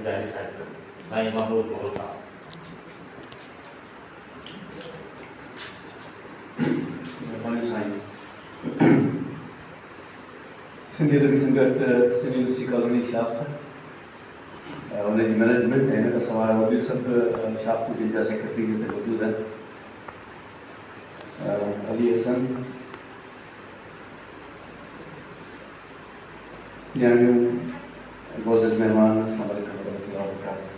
जारी साहिब साईं महमूद मोहल खान। सिंधी अदबी संगत सिंधी यूनिवर्सिटी कॉलोनी शाफ्त उनजी मैनेजमेंट ऐं इन खां सवाइ वॾियूं सभु शाफ्तूं जिन जा सेक्रेटरीज़ हिते मौजूदु आहिनि। अली हसन, न्याणियूं, मोअज़्ज़िज़ महिमान, अस्सलामु अलैकुम वरहमतुल्लाहि वबरकातुहू।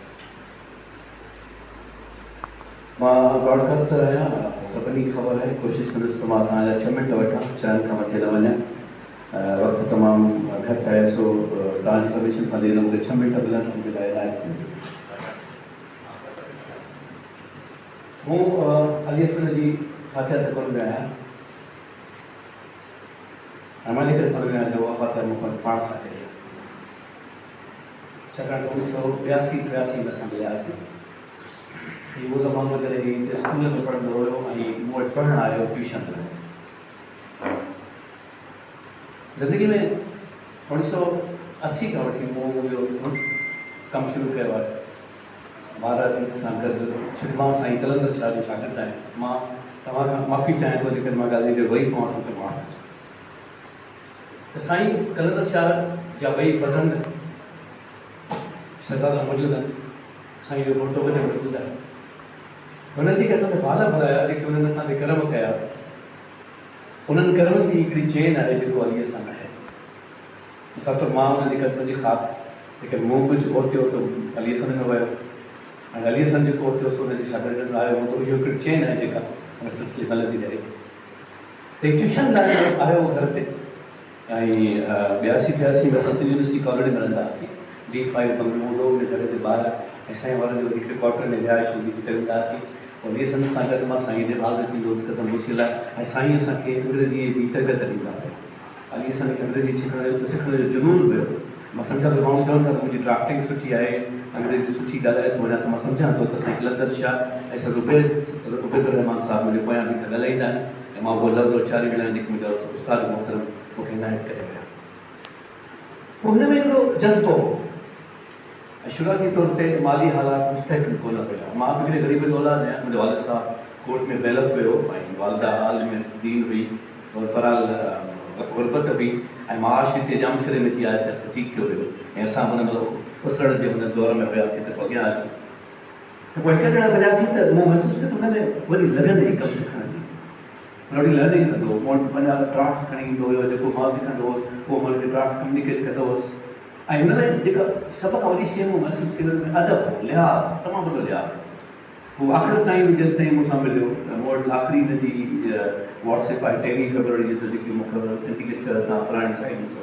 मां ब्रॉडकास्टर आहियां, सभिनी खे ख़बर आहे। कोशिशि कंदुसि त मां तव्हांजा 6 मिंट वठां, 4 खां मथे न वञा। वक़्तु तमामु घटि आहे, सो तव्हांजी परमिशन सां ॾींदुमि मूंखे 6 मिंट मिलनि मुंहिंजे लाइ लाइक़ु थींदी। हूँ अली हसन जी ख़ातियात कोन में आहियां, मां इन करे कोन में आहियां जो वफ़ात मूं पाण सां कई आहे, छाकाणि त 1982-83 में असां मिलियासीं। उहो ज़मानो जॾहिं हिते स्कूल में पढ़ंदो हुयो ऐं मूं वटि पढ़णु आयो ट्यूशन लाइ। ज़िंदगी में 1980 खां वठी मूं इहो कमु शुरू कयो आहे। ॿारनि सां गॾु छो मां साईं कलंदर शाह जो शागिर्दु आहियां। मां तव्हां खां माफ़ी चाहियां थो जेकॾहिं मां ॻाल्हि ते वेही पवां थो त माफ़ कजो। त साईं कलंदर शाह जा ॿई फज़ंद शहज़ादा मौजूदु आहिनि। साईं जो फोटो बि मौजूदु आहे। हुननि जेके असांखे बाल भराया, जेके हुननि असांखे कर्म कया, उन्हनि कर्मनि जी हिकिड़ी चेन आहे जेको अलीअ सां आहे। मिसाल तौरु मां हुननि जे कर्म जी ख़ाक जेके मूं कुझु ओटियो त अलीअ सन में वियो, ऐं अलीअ सन जेको ओटियो सो हुनजे शागिर्दनि में आयो। त इहो हिकिड़ी चेन आहे जेका हुन सिलसिले हलंदी रहे थी। त ट्यूशन लाइ आयो घर ते, ऐं 82-83 में असां सिंधी यूनिवर्सिटी कॉलोनी में रहंदा हुआसीं। D5 बंगलो हूंदो हुन घर जे ॿाहिरि, ऐं साईं वारनि जो हिकिड़े क्वार्टर में रिहाइश हूंदी, हुते वेंदा हुआसीं। अलीअ सन सां गॾु मां साईं जे बाज़ थींदो हुउसि क़दम बुसीअ लाइ, ऐं साईं असांखे अंग्रेज़ीअ जी तरबियत ॾींदा हुआ। अलीअ सन खे अंग्रेज़ी सिखण जो जुनून हुयो। मां सम्झां थो, माण्हू चवनि था त मुंहिंजी ड्राफ्टिंग सुठी आहे, अंग्रेज़ी सुठी ॻाल्हाए थो वञा, त मां सम्झां थो त साईं कलंदर शाह ऐं सर उबैदुर रहमान साहिब मुंहिंजे पोयां बीठा ॻाल्हाईंदा आहिनि, ऐं मां उहो लफ़्ज़ उचारे विया जेके मुंहिंजा उस्ताद मोहतरम मूंखे इनायत करे विया। पोइ हुन में हिकिड़ो जज़्बो हो, ऐं शुरूआती तौर ते माली हालात मुस्तहकम कोन हुया। मां बि हिकिड़े ग़रीब औलाद आहियां। मुंहिंजो वालिद साहिबु कोर्ट में बेलफ हुयो, ऐं वालिदा हाल में दीन हुई और बहरहाल गुरबत हुई, ऐं माआश हिते जामशरे में जी आहिस्ते ठीक थियो हुयो, ऐं असां हुन महिल उसण जे हुन दौर में वियासीं त अॻियां अचूं। त पोइ हिकु ॼणा मिलियासीं त मूं महसूसु कयो त हुन में वरी लगन हुई कमु सिखण जी। ॾाढी लर्निंग कंदो हो, मूं वटि पंहिंजा ड्राफ्ट खणी ईंदो हुयो, जेको मां सिखंदो हुउसि उहो मां ड्राफ्ट कम्युनिकेट कंदो हुउसि। ऐं हुन में जेका सभ खां वॾी शइ मूं महसूसु कई हुन में अदब हो, लिहाज़, तमामु वॾो लिहाज़। उहो आख़िर ताईं जेसि ताईं मूंसां मिलियो, मूं वटि आख़िरी हिनजी व्हाट्सएप आहे 23 फरवरी जो जेकी मूंखे इंडिकेट कयो तव्हां फलाणी साइड ॾिसो।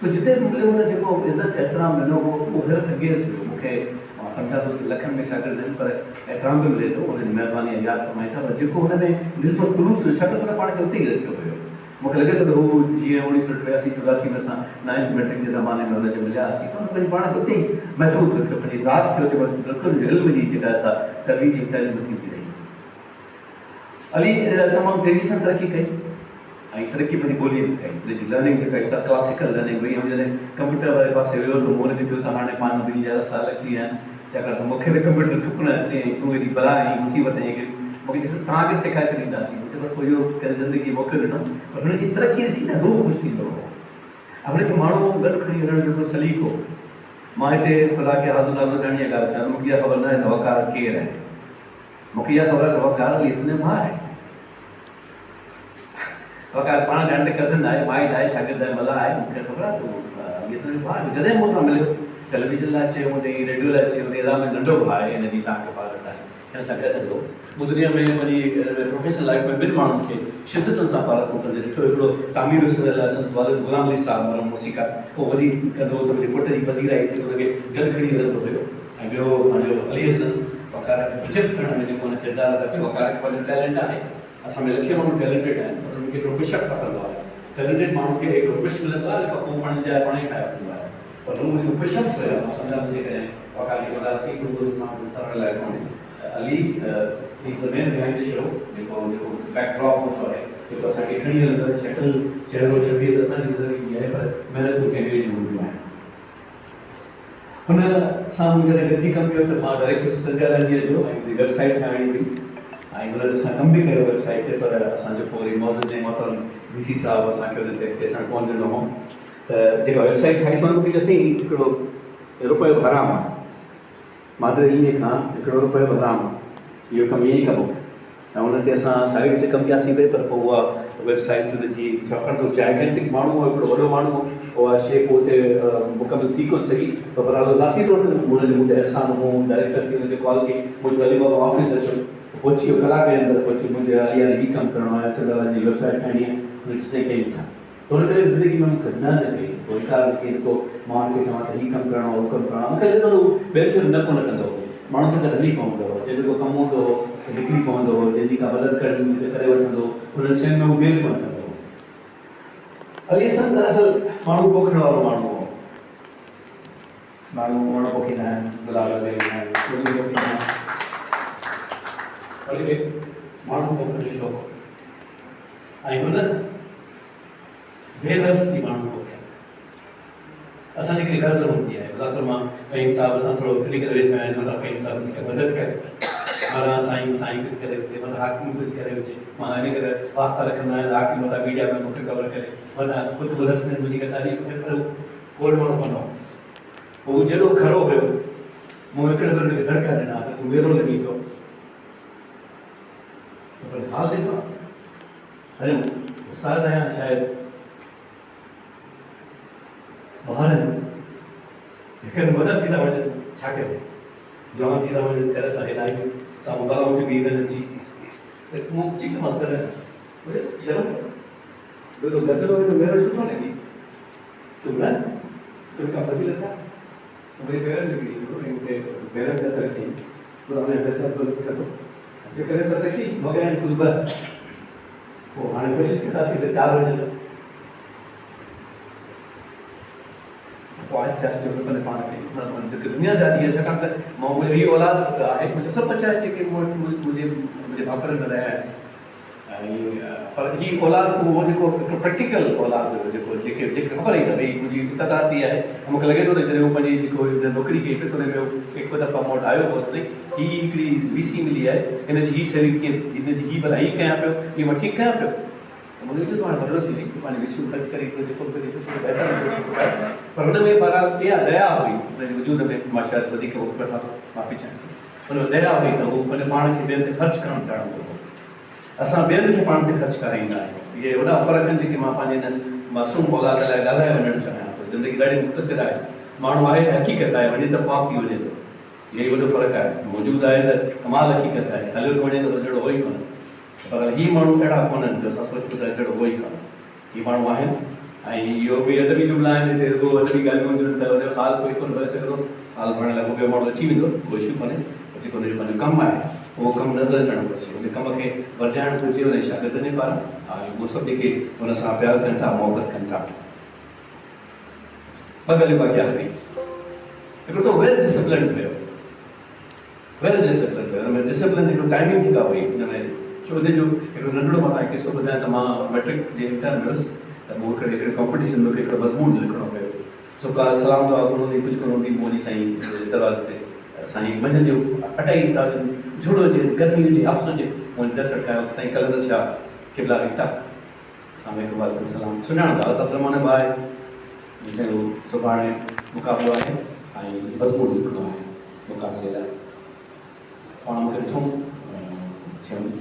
त जिते मिलियो हुन जेको इज़त एतिराम ॾिनो हो, उहो हैरत अंगेज़ हुयो। मूंखे मां सम्झां थो लखनि में शागिर्द आहिनि, पर एतिराम बि मिले थो, हुनजी महिरबानी यादि समाई था। पर जेको हुन में दिलि जो ख़ुलूस हुयो, छाकाणि त पाण खे उते ई रखियो हुयो। मूंखे लॻे थो त हू जीअं 1983-84 में असां 9th मैट्रिक जे ज़माने में हुनजे मिलियासीं, त हुन पंहिंजे पाण खे उते ई महफ़ूज़ रखियो, पंहिंजी ज़ात खे उते रखियो, इल्म जी जेका असां तरवीज जी तइलीम थींदी रही। अली तमामु तेज़ी सां तरक़ी कई, ऐं तरक़ी पंहिंजी ॿोलीअ में कई। हुनजी लर्निंग जेका आहे क्लासिकल लर्निंग हुई। ऐं जॾहिं कंप्यूटर वारे पासे वियो त मूं हुनखे चयो त हाणे पाण ॿिन्ही जा रस्ता अलॻि थी विया आहिनि, छाकाणि त मूंखे त कंप्यूटर ठुकणु अचे, ऐं तूं हेॾी बला ऐं मुसीबत ऐं मूंखे चयोसि तव्हांखे सेखारे छॾींदासीं। मूंखे बसि इहो करे ज़िंदगी मौक़ो ॾिनो, पर हुनजी तरक़ी ॾिसी न रूह ख़ुशि थींदो हो। ऐं हुनखे माण्हू गॾु खणी हलण जो हिकिड़ो सलीक़ो। मां हिते ख़ुदा खे हाज़ुर नाज़ुर ॻाल्हि चवां, मूंखे इहा ख़बर न आहे त वकार केरु आहे। मूंखे इहा ख़बर आहे त वकार अली हसन जो भाउ आहे। वकार पाण ॼाण ते कज़न आहे, वाहिद आहे, शागिर्द आहे, मला आहे। मूंखे ख़बर आहे त अली हसन जो भाउ आहे। जॾहिं मूंसां मिलियो, टेलीविज़न लाइ चयो हूंदई, रेडियो लाइ चयो हूंदई, में नंढो भाउ आहे, हिनजी तव्हांखे पालत आहे, हिन सां गॾु हलो। मूं दुनिया में वञी प्रोफेशनल लाइफ में ॿिनि माण्हुनि खे शिदतुनि सां पालत कंदे ॾिठो। हिकिड़ो तामीर हुसैन लाइ संदसि वालिद ग़ुलाम अली साहिबु मरहूम मूसीक़ार, उहो वरी कंदो त मुंहिंजे पुट जी पज़ीराई थी, हुनखे गॾु खणी हलंदो हुयो। ऐं ॿियो पंहिंजो अली हसन वकार खे प्रोजेक्ट करण में जेको हुन किरदारु अदा कयो। वकार खे पंहिंजो टैलेंट आहे, असां में लखे माण्हू टैलेंटेड आहिनि, पर हुनखे हिकिड़ो पुशअप खपंदो आहे। टैलेंटेड माण्हू खे हिकिड़ो पुश मिलंदो आहे, जेको पोइ पाण जा पाण ई ठाहियो थींदो आहे। पर हू जेको पुशअप्स हुया, मां सम्झां थो जेकॾहिं वकार जी ॻाल्हि थी हूंदो सां ॾिसण लाइ कोन्हे। Ali is the man behind the show, जेको बैकड्रॉप हूंदो आहे, जेको असांखे खणी हलंदो आहे। शक्ल चहिरो शबीर असांजी नज़र ईंदी आहे, पर महिनतूं कंहिं ॿिए जूं हूंदियूं आहिनि। हुन सां मूं जॾहिं गॾिजी कमु कयो त मां डायरेक्टर संचालजीअ जो ऐं मुंहिंजी वेबसाइट ठाहिणी हुई ऐं हुन ते असां कमु बि कयो वेबसाइट ते, पर असांजो पोइ वरी मौज़ जे मोहतरम वीसी साहिबु असांखे हुन ते अचणु कोन ॾिनो हो। त जेका वेबसाइट ठाही कोन मूंखे चयोसीं हिकिड़ो रुपयो हराम आहे, मादर ईअं खां ₹1 हराम आहे, इहो कमु ईअं ई कबो। ऐं हुन ते असां साइड ते कमु कयासीं पिए, पर पोइ उहा वेबसाइट हुनजी छाकाणि त जाइगेंटिक माण्हू हो, हिकिड़ो वॾो माण्हू हो, उहा शइ पोइ हुते मुकमल थी कोन सघी। त पर ज़ाती तौर ते हुनजो मूं ते अहसान हो, डायरेक्टर थी हुनखे कॉल कई, मुंहिंजो अली बाबा ऑफिस अचो, पहुची वियो कलाक जे अंदरि पहुची, मुंहिंजे अलिया हीअ कमु करिणो आहे, सरदार जी वेबसाइट ठाहिणी आहे, हुन चई कयूं था। त हुन करे ज़िंदगी में मूंखे न कई, पोइ इनकार न कई, पोइ मां हुनखे चवां त हीअ कमु करिणो आहे, उहो कमु करिणो आहे, मूंखे लॻंदो हो ॿियनि खे न कोन कंदो हो, माण्हुनि सां गॾु हली पवंदो हो, जंहिंजो को कमु हूंदो हो निकिरी पवंदो हो, जंहिंजी का मदद करणी हूंदी त करे वठंदो हो, हुननि शयुनि में हू देरि कोन कंदो हो। अली हसन दरअसल माण्हू पोखण वारो माण्हू हो, माण्हू वण पोखींदा आहिनि, गुलाब लॻाईंदा आहिनि, फूल पोखींदा आहिनि, अली माण्हू पोखण जो शौक़ु ऐं हुन बेरस थी माण्हू पोखिया। असांजी हिकिड़ी गज़ल हूंदी आहे, ज़ातर मां फ़हीम साहिब सां थोरो खिली करे वेठा आहिनि, मतिलबु फ़हीम साहिब मूंखे मदद करे, माना साईं कुझु करे विझे, मतिलबु हाकिम कुझु करे विझे, मां इन करे वास्ता रखंदा आहिनि हाकिम मतिलबु मीडिया में मूंखे ख़बर करे, मतिलबु कुझु रस्म मुंहिंजी का तारीफ़ करे, पर गोल्ड माण्हू कंदो पोइ जहिड़ो खरो हुयो, मूं हिकिड़े भेरे हुनखे दड़का ॾिना त तूं मेरो लॻी पियो, हाल ॾिसो, अरे उस्ताद आहियां शायदि ॿार हिकु वॾा थी था वञनि, छा कजे, जवान थी था वञनि, घर सां हिलायूं, साम्हूं ॿार उथी बीह नची, मूं चिक मस करे शर्म तो गदलो है तो मेरा सुनो लगी तुमरा तुम का फजीलत था मुझे पैर लगी मुझे पैर का तरक्की तो हमने ऐसा तो करो जो करे तो रखी मगर कुछ बात वो हमारे कोशिश करता सी तो 4 बजे तो आस्ते आस्ते उन्होंने पाने के दुनियादारी है छाकाणि त मां मुंहिंजी औलाद आहे, मुंहिंजा सभु बचा आहे जेके मुंहिंजे भाउरनि में रहिया आहिनि, पर ही औलाद वो जेको प्रैक्टिकल औलाद हुयो, जेके ख़बर ई न भई मुंहिंजी इस्तादाद थी आहे, मूंखे लॻे थो त जॾहिं उहो पंहिंजी जेको नौकिरी कई पियो त हुन में हिकु दफ़ा मूं वटि आयो हो सही, ही हिकिड़ी वीसी मिली आहे, हिनजी ही सेविंग कीअं, हिनजी ही भला ही कयां पियो, हीअ मां ठीकु कयां पियो, त मूंखे चयो हाणे बदिलो थी वई, पंहिंजी विसियूं ख़र्च करे जेको बहितर, पर हुन में बहरहाल इहा दया हुई हुनजे वजूद में, मां शायदि वधीक वठां थो माफ़ी चाहियां, हुन में दया हुई त उहो पंहिंजे पाण खे ॿियनि ते ख़र्चु करणु ॼाणंदो हो। असां ॿियनि खे पाण ते ख़र्चु कराईंदा आहियूं, इहे वॾा फ़र्क़ु आहिनि जेके मां पंहिंजे हिन मासूम औलाद लाइ ॻाल्हाए वञणु चाहियां थो। ज़िंदगी ॾाढी मुख़्तसिर आहे, माण्हू आहे त हक़ीक़त आहे, वञे त ख़्वाब थी वञे थो, इहो ई वॾो फ़र्क़ु आहे, मौजूदु आहे त कमाल हक़ीक़त आहे, हलियो वञे त जहिड़ो हो ई कोन्हे, पर ही माण्हू अहिड़ा कोन्हनि जो असां सोचूं त जहिड़ो हो ई कोन्हे, ही माण्हू आहिनि ऐं इहो बि अदबी जुमिला आहिनि, हिते रुॻो अदबी ॻाल्हियूं हूंदियूं त हुनजो ख़ाल कोई कोन भरे सघंदो, ख़ाल भरण लाइ ॿियो माण्हू अची वेंदो, कोई इशू कोन्हे, जेको हुनजो पंहिंजो कमु आहे उहो कमु नज़र अचणु घुरिजे, हुन कम खे वरजाइणु घुरिजे हुन शागिर्दनि जे पारां, ऐं उहे सभु जेके हुन सां प्यारु कनि था, मोहबत कनि था। ॿ ॻाल्हियूं बाक़ी आख़िरी, हिकिड़ो त वेल डिसिप्लिन हुयो, वेल डिसिप्लिन हुयो, हुन में डिसिप्लिन हिकिड़ो टाइमिंग जेका हुई हुन में, छो हुनजो हिकिड़ो नंढिड़ो मां तव्हांखे किसो ॿुधायां त मां मैट्रिक जे इम्तिहान में हुयुसि, त मूं हिकिड़े कॉम्पिटिशन में हिकिड़ो मज़मून लिखिणो पियो, सुबुह सलाम दुआ कोन हूंदी, कुझु कोन हूंदी, मोनी साईं दरवाज़े ते साईं मंझंदि जो अटाई था झुड़ हुजे, गर्मी हुजे, आपस हुजे, मुंहिंजी दर खटकायो, साईं कलंदर छा क़िबला निकिता, साईं वालेकुम सलाम, सुञाणंदा त ज़माने में आहे, साईं सुभाणे मुक़ाबिलो आहे ऐं मज़मून लिखिणो आहे मुक़ाबले लाइ, पाण मूंखे ॾिठो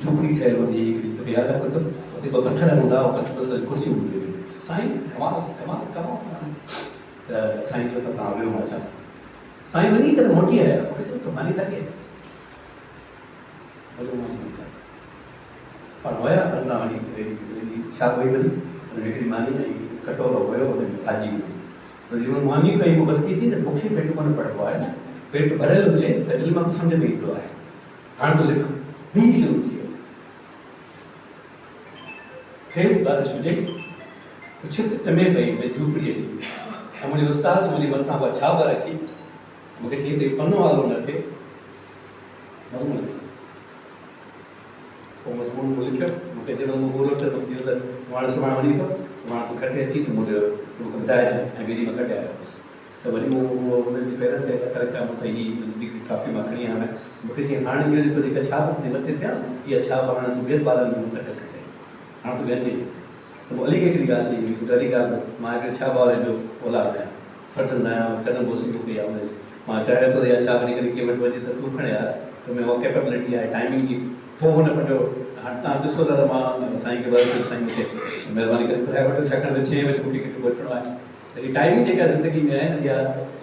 झोपड़ी ठहियल हूंदी हिकिड़ी यादि आहे, हुते ॿ पथर हूंदा, पथर सां कुर्सियूं हूंदियूं, साईं कमाल कमाल कमाल, त साईं चयो त तव्हां वियो, मां अचां, साईं वञी करे मोटी आया, मूंखे चयो त मानी लॻे पर हुया असां वञी छा पई वञी हुन हिकिड़ी मानी ऐं कटोरो हुयो, हुन में भाॼी हुई, त जीअं मानी कई मूं बसि कीची न, मूंखे पेट कोन पढ़िबो आहे न, पेट भरियल हुजे त दिलि मां सम्झ में ईंदो आहे, हाणे तो लिख, हीउ शुरू थी वियो, तेज़ बारिश हुजे, छित टमे पई भई झूपड़ीअ जी, ऐं मुंहिंजे उस्ताद मुंहिंजे मथां उहा छाब रखी, मूंखे चई त पनो वारो न थिए, मज़मून लिखो, पोइ मज़मून मूं लिखियो, मूंखे जॾहिं मूं ॻोल्हियो त मूंखे चयो त तूं हाणे सुभाणे वञी थो, सुभाणे तूं कटे अची त मूंखे ॿुधाइजे, ऐं ॿिए ॾींहुं मां कटे आयो हुउसि, तो वरी वो उन्हनि जे पेरनि ते पथर कया मूंसां ही डिग्री काफ़ी मां खणी आहियां मूंखे चई हाणे इहो जेको जेका छा बि मथे थिया इहा छा बि हाणे तूं ॿियनि ॿारनि में मुंतक़िल कई हाणे तूं ॿियनि ॾे त पोइ अली खे हिकिड़ी ॻाल्हि चई गुज़ारी ॻाल्हि मां हिकिड़े छा ॿार जो औलाद आहियां फर्ज़ंद आहियां कॾहिं बोसी कई आहे हुनजी मां चाहियां थो या छा वञी करे कीअं वटि वञे त तूं खणे यार तो में उहा कैपेबिलिटी आहे टाइमिंग जी पोइ हुन पंहिंजो हाणे तव्हां ॾिसो था त मां साईं खे बराबरि साईं मूंखे महिरबानी करे घुराए वठो छाकाणि त 6 बजे मूंखे किथे पहुचणो आहे त हीअ टाइमिंग जेका ज़िंदगी में आहे इहा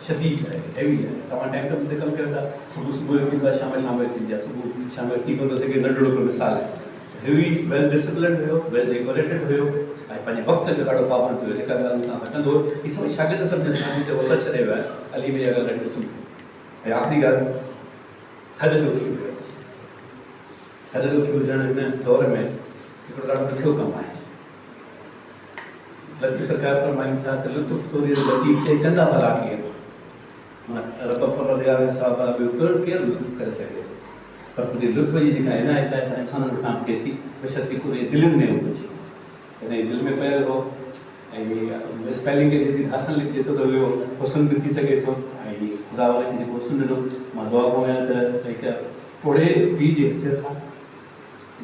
शदीद आहे हैवी आहे तव्हां टाइम टेबल ते कमु कयो था सुबुह जो थींदो आहे शाम जो थींदी आहे सुबुह शाम जो थी पवंदो सघे नंढिड़ो हिकिड़ो मिसाल आहे हेवी वेल डिसिप्लिन हुयो वेल डेकोरेटेड हुयो ऐं पंहिंजे वक़्त जो ॾाढो पाबंद हुयो जेका ॻाल्हि तव्हां सां कंदो इहे सभई शागिर्द सम्झनि था जिते वसत छॾे वियो आहे अली में इहा ॻाल्हि ॾाढी थी ऐं आख़िरी ॻाल्हि हद ॾोखी हुयो हद ॾोखी हुजण हिन दौर में हिकिड़ो ॾाढो ॾुखियो कमु आहे लतीफ़ सरकार फरमाइनि था त लुत्फ़ तोरी लतीफ़ चई कंदा भला केरु मां रब परवरदिगार साहब भला ॿियो केरु लुत्फ़ करे सघे थो पर पूरी लुत्फ़ जी जेका इनायत आहे असां इंसाननि वटां थिए थी बशर्ते पूरे दिलनि में हुजे कॾहिं दिलि में पियल हो ऐं स्पेलिंग खे जॾहिं हसन लिखिजे थो त इहो हुसन बि थी सघे थो ऐं ख़ुदा वारे खे जेको हुसन ॾिनो मां दुआ कयां त हिकु पोड़े पीउ जे हिसे सां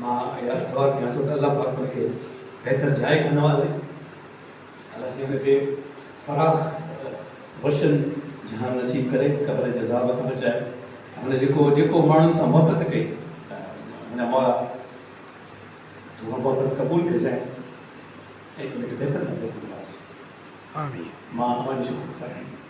मां इहा दुआ कयां थो त अलाह पाक हुनखे बहितर जाइ खां नवाज़े अलाह साईं हुनखे फराख़ रोशन जहान नसीब करे क़ब्र जे अज़ाब खां बचाए हुन जेको माण्हुनि सां मोहबत कई हुन मौला तूं उहा मोहबत क़बूल कजांइ ऐं हुनखे बहितर खां बहितर नवाज़ आमीन मां शुक्र गुज़ार आहियां